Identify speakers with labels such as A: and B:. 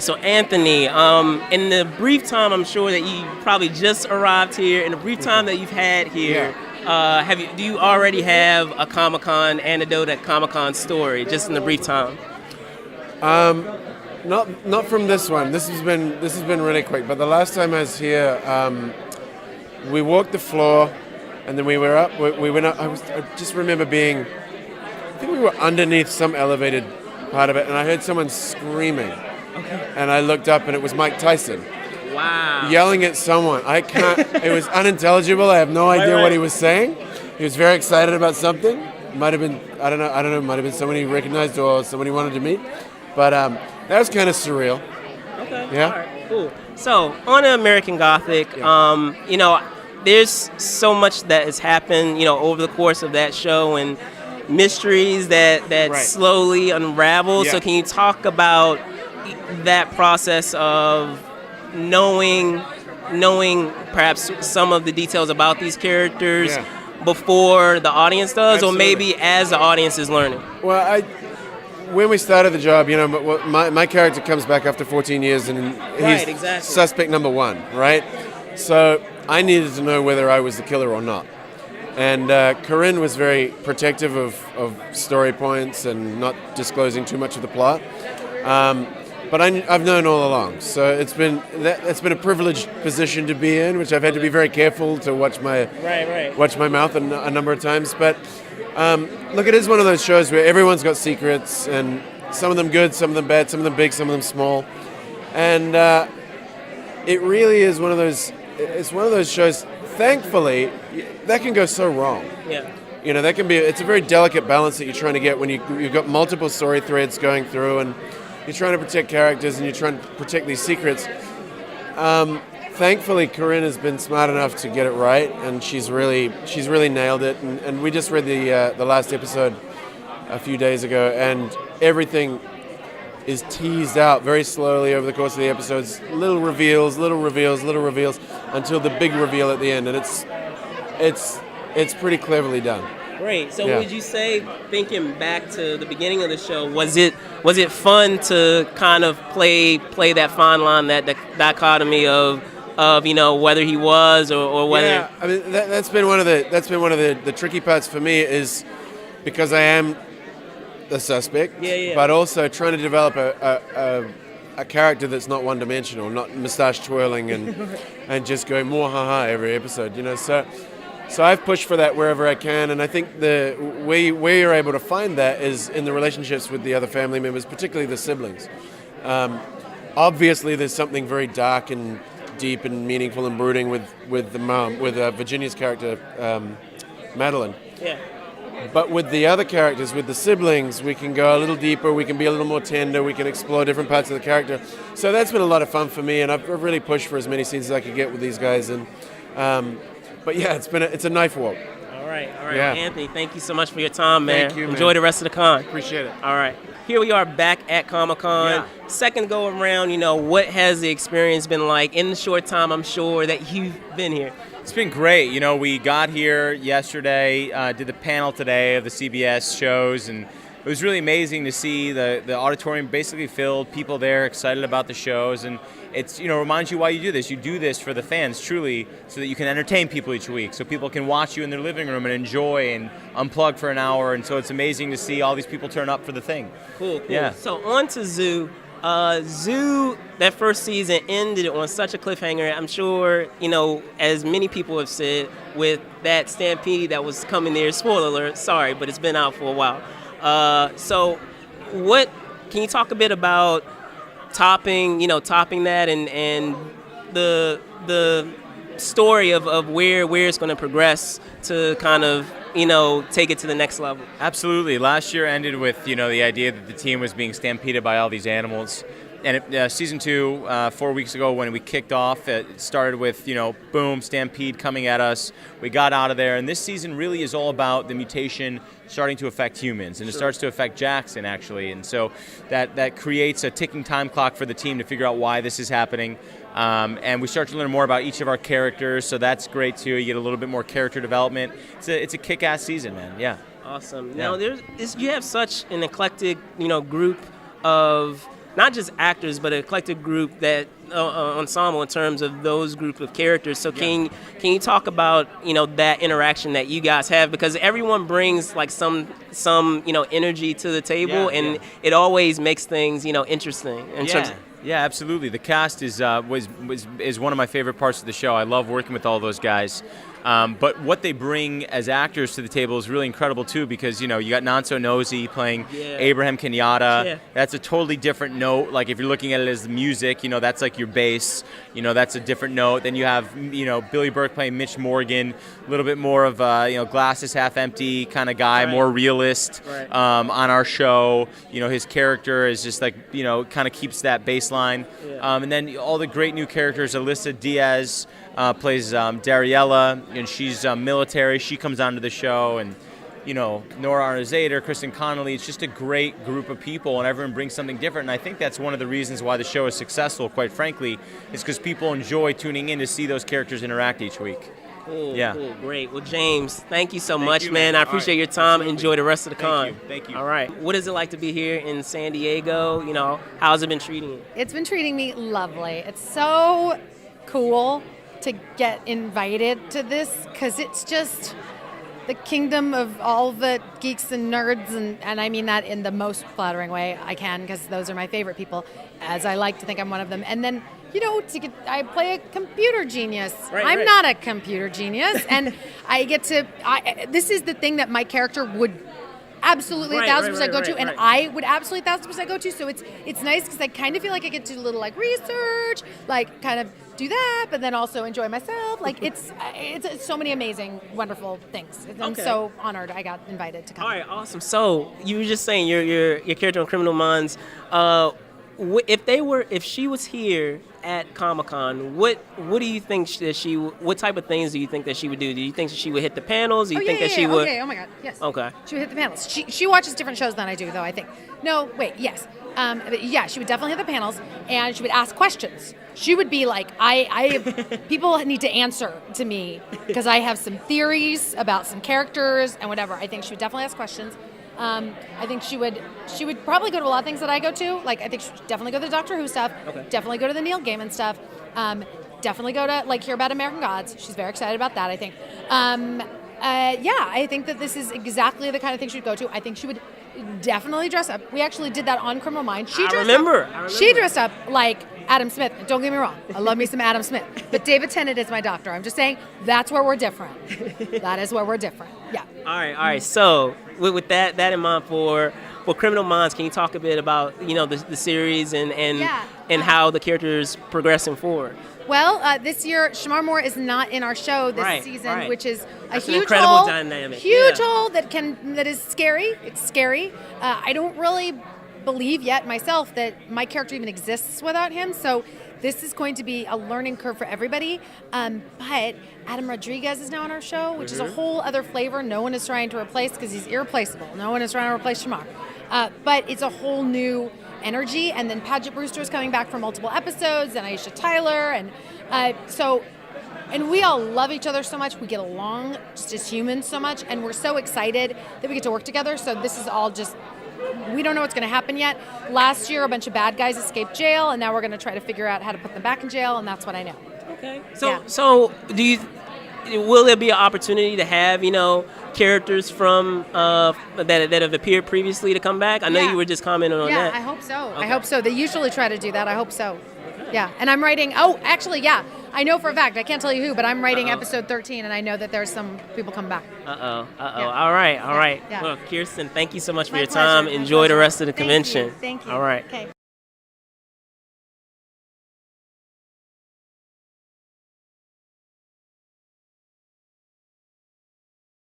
A: So Anthony, in the brief time, I'm sure that you probably just arrived here. In the brief time that you've had here, do you already have a Comic-Con anecdote, a Comic-Con story, just in the brief time?
B: Not from this one. This has been really quick. But the last time I was here, we walked the floor, and then we were up. We went up. I just remember being. I think we were underneath some elevated part of it, and I heard someone screaming. Okay. And I looked up, and it was Mike Tyson.
A: Wow.
B: Yelling at someone. I can't. It was unintelligible. I have no idea what he was saying. He was very excited about something. Might have been. I don't know. Might have been someone he recognized or someone he wanted to meet. But that was kind of surreal.
A: Okay.
B: Yeah.
A: All right. Cool. So on American Gothic, there's so much that has happened, over the course of that show, and mysteries that slowly unravel.
B: Yeah.
A: So can you talk about that process of knowing perhaps some of the details about these characters before the audience does,
B: Absolutely.
A: or maybe as the audience is learning?
B: Well, when we started the job, my character comes back after 14 years, and he's
A: exactly.
B: suspect number one, right? So I needed to know whether I was the killer or not. And Corinne was very protective of story points and not disclosing too much of the plot. But I've known all along, so it's been a privileged position to be in, which I've had to be very careful to watch my mouth a number of times. But look, it is one of those shows where everyone's got secrets, and some of them good, some of them bad, some of them big, some of them small, and it really is one of those. It's one of those shows. Thankfully, that can go so wrong.
A: Yeah.
B: That can be. It's a very delicate balance that you're trying to get when you've got multiple story threads going through, and you're trying to protect characters and you're trying to protect these secrets. Thankfully, Corinne has been smart enough to get it right, and she's really nailed it. And we just read the last episode a few days ago, and everything is teased out very slowly over the course of the episodes. Little reveals, until the big reveal at the end, and it's pretty cleverly done.
A: Great. So would you say, thinking back to the beginning of the show, was it fun to kind of play that fine line, that dichotomy of whether he was or whether?
B: Yeah, I mean that's been one of the tricky parts for me, is because I am the suspect, but also trying to develop a character that's not one-dimensional, not mustache twirling and just going more ha-ha every episode, So I've pushed for that wherever I can, and I think the way you're able to find that is in the relationships with the other family members, particularly the siblings. Obviously, there's something very dark and deep and meaningful and brooding with the mom, with Virginia's character, Madeline.
A: Yeah.
B: But with the other characters, with the siblings, we can go a little deeper, we can be a little more tender, we can explore different parts of the character. So that's been a lot of fun for me, and I've really pushed for as many scenes as I could get with these guys. And but yeah, it's a knife walk.
A: All right.
B: Yeah.
A: Anthony, thank you so much for your time, man.
B: Thank you,
A: Enjoy
B: man.
A: the rest of the con.
B: Appreciate it.
A: All right. Here we are back at Comic-Con.
B: Yeah.
A: Second go around, what has the experience been like in the short time, I'm sure, that you've been here?
C: It's been great. We got here yesterday, did the panel today of the CBS shows, and it was really amazing to see the auditorium basically filled, people there excited about the shows, and it's, reminds you why you do this. You do this for the fans, truly, so that you can entertain people each week, so people can watch you in their living room and enjoy and unplug for an hour, and so it's amazing to see all these people turn up for the thing.
A: Cool.
C: Yeah.
A: So on to Zoo. Zoo, that first season ended on such a cliffhanger. I'm sure, as many people have said, with that stampede that was coming there. Spoiler alert, sorry, but it's been out for a while. So what, can you talk a bit about topping that and the story of where it's going to progress to kind of, take it to the next level?
C: Absolutely. Last year ended with, the idea that the team was being stampeded by all these animals. And season 2, 4 weeks ago when we kicked off, it started with, boom, stampede coming at us. We got out of there. And this season really is all about the mutation starting to affect humans. And it starts to affect Jackson, actually. And so that creates a ticking time clock for the team to figure out why this is happening. And we start to learn more about each of our characters, so that's great too. You get a little bit more character development. It's a kick-ass season, man. Yeah.
A: Awesome. Now you have such an eclectic, group of not just actors, but an eclectic group that ensemble in terms of those group of characters. So can you talk about that interaction that you guys have, because everyone brings like some energy to the table, and it always makes things interesting in terms of,
C: Yeah, absolutely. The cast is one of my favorite parts of the show. I love working with all those guys. But what they bring as actors to the table is really incredible too, because you got Nanso Nosey playing Abraham Kenyatta.
A: Yeah.
C: That's a totally different note. Like if you're looking at it as the music, that's like your bass. That's a different note. Then you have Billy Burke playing Mitch Morgan, a little bit more of glasses half empty kind of guy, more realist.
A: Right.
C: On our show, his character is just like kind of keeps that baseline.
A: Yeah.
C: And then all the great new characters. Alyssa Diaz plays Dariella, and she's military. She comes onto the show, and Nora Arnazader, Kristen Connolly. It's just a great group of people, and everyone brings something different. And I think that's one of the reasons why the show is successful, quite frankly, is because people enjoy tuning in to see those characters interact each week.
A: Cool,
C: Yeah.
A: cool, great. Well, James, thank you so much,
C: you,
A: man.
C: man.
A: I
C: All
A: appreciate
C: right.
A: your time.
C: Absolutely.
A: Enjoy the rest of the con.
C: Thank you.
A: All right. What is it like to be here in San Diego? How's it been treating you?
D: It's been treating me lovely. It's so cool to get invited to this, because it's just the kingdom of all the geeks and nerds, and I mean that in the most flattering way I can, because those are my favorite people, as I like to think I'm one of them. And then I play a computer genius. I'm not a computer genius, and I get to. This is the thing that my character would absolutely 1,000% go to, and I would absolutely 1,000% go to. So it's nice, because I kind of feel like I get to do a little like research, like kind of do that, but then also enjoy myself. Like it's so many amazing, wonderful things. I'm so honored I got invited to come.
A: All right, awesome. So you were just saying your character on Criminal Minds. If she was here at Comic-Con, what do you think what type of things do you think that she would do? Do you think that she would hit the panels? Do you think that she would?
D: Okay, oh my God, yes.
A: Okay.
D: She would hit the panels. She watches different shows than I do, though, I think. No, wait, yes. But yeah, she would definitely hit the panels, and she would ask questions. She would be like, people need to answer to me, because I have some theories about some characters and whatever. I think she would definitely ask questions. I think she would probably go to a lot of things that I go to. Like, I think she would definitely go to the Doctor Who stuff.
A: Okay.
D: Definitely go to the Neil Gaiman stuff. Definitely go to hear about American Gods. She's very excited about that, I think. I think that this is exactly the kind of thing she would go to. I think she would definitely dress up. We actually did that on Criminal Minds.
A: I remember.
D: She dressed up like Adam Smith. Don't get me wrong. I love me some Adam Smith. But David Tennant is my doctor. I'm just saying that's where we're different. That is where we're different. Yeah.
A: All right. So with that in mind, for Criminal Minds, can you talk a bit about the series and how the characters progressing forward?
D: Well, this year, Shamar Moore is not in our show this season, which is
A: That's
D: a
A: an
D: huge
A: incredible
D: hole.
A: dynamic.
D: Huge hole that is scary. It's scary. I don't really believe yet myself that my character even exists without him. So this is going to be a learning curve for everybody. But Adam Rodriguez is now on our show, which is a whole other flavor. No one is trying to replace, because he's irreplaceable. No one is trying to replace Shamar. But it's a whole new energy. And then Paget Brewster is coming back for multiple episodes, and Aisha Tyler, and we all love each other so much. We get along just as humans so much, and we're so excited that we get to work together. So this is all just, we don't know what's going to happen yet. Last year, a bunch of bad guys escaped jail, and now we're going to try to figure out how to put them back in jail, and that's what I know.
A: Okay. So will there be an opportunity to have characters from that have appeared previously to come back? I know you were just commenting on that.
D: Yeah, I hope so.
A: Okay.
D: I hope so. They usually try to do that. I hope so. Yeah, and I'm writing. Oh, actually, yeah. I know for a fact. I can't tell you who, but I'm writing episode 13, and I know that there's some people come back.
A: Yeah. All right.
D: Yeah.
A: Well, Kirsten, thank you so much for
D: My
A: your time.
D: pleasure.
A: Enjoy the rest of the
D: Thank
A: convention.
D: you. Thank you.
A: All right.
D: Okay.